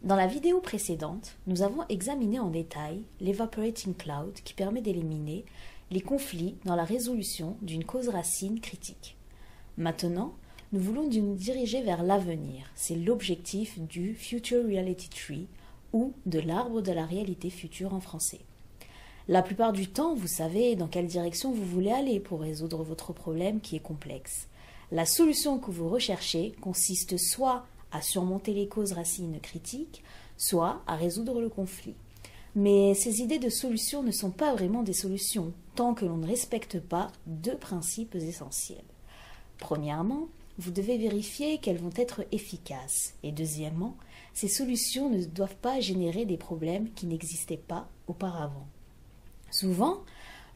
Dans la vidéo précédente, nous avons examiné en détail l'Evaporating Cloud qui permet d'éliminer les conflits dans la résolution d'une cause racine critique. Maintenant, nous voulons nous diriger vers l'avenir. C'est l'objectif du Future Reality Tree ou de l'arbre de la réalité future en français. La plupart du temps, vous savez dans quelle direction vous voulez aller pour résoudre votre problème qui est complexe. La solution que vous recherchez consiste soit à surmonter les causes racines critiques, soit à résoudre le conflit. Mais ces idées de solutions ne sont pas vraiment des solutions, tant que l'on ne respecte pas deux principes essentiels. Premièrement, vous devez vérifier qu'elles vont être efficaces. Et deuxièmement, ces solutions ne doivent pas générer des problèmes qui n'existaient pas auparavant. Souvent,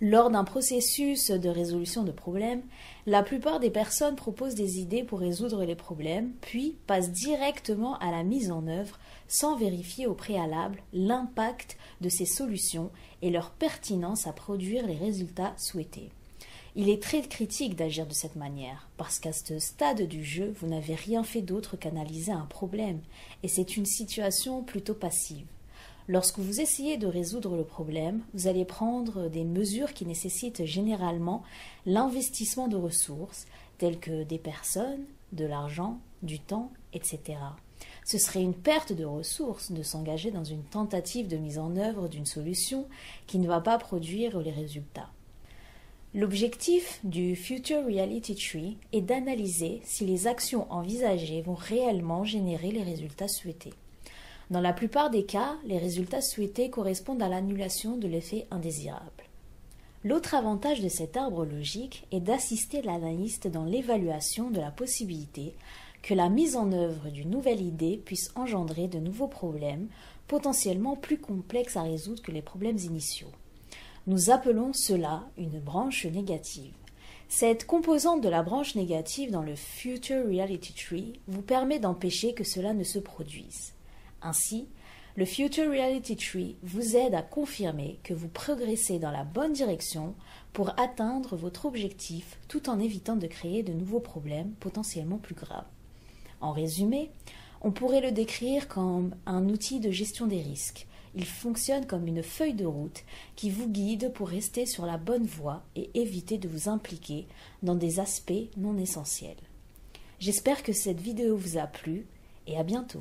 lors d'un processus de résolution de problèmes, la plupart des personnes proposent des idées pour résoudre les problèmes, puis passent directement à la mise en œuvre sans vérifier au préalable l'impact de ces solutions et leur pertinence à produire les résultats souhaités. Il est très critique d'agir de cette manière, parce qu'à ce stade du jeu, vous n'avez rien fait d'autre qu'analyser un problème, et c'est une situation plutôt passive. Lorsque vous essayez de résoudre le problème, vous allez prendre des mesures qui nécessitent généralement l'investissement de ressources, telles que des personnes, de l'argent, du temps, etc. Ce serait une perte de ressources de s'engager dans une tentative de mise en œuvre d'une solution qui ne va pas produire les résultats. L'objectif du Future Reality Tree est d'analyser si les actions envisagées vont réellement générer les résultats souhaités. Dans la plupart des cas, les résultats souhaités correspondent à l'annulation de l'effet indésirable. L'autre avantage de cet arbre logique est d'assister l'analyste dans l'évaluation de la possibilité que la mise en œuvre d'une nouvelle idée puisse engendrer de nouveaux problèmes potentiellement plus complexes à résoudre que les problèmes initiaux. Nous appelons cela une branche négative. Cette composante de la branche négative dans le Future Reality Tree vous permet d'empêcher que cela ne se produise. Ainsi, le Future Reality Tree vous aide à confirmer que vous progressez dans la bonne direction pour atteindre votre objectif tout en évitant de créer de nouveaux problèmes potentiellement plus graves. En résumé, on pourrait le décrire comme un outil de gestion des risques. Il fonctionne comme une feuille de route qui vous guide pour rester sur la bonne voie et éviter de vous impliquer dans des aspects non essentiels. J'espère que cette vidéo vous a plu et à bientôt.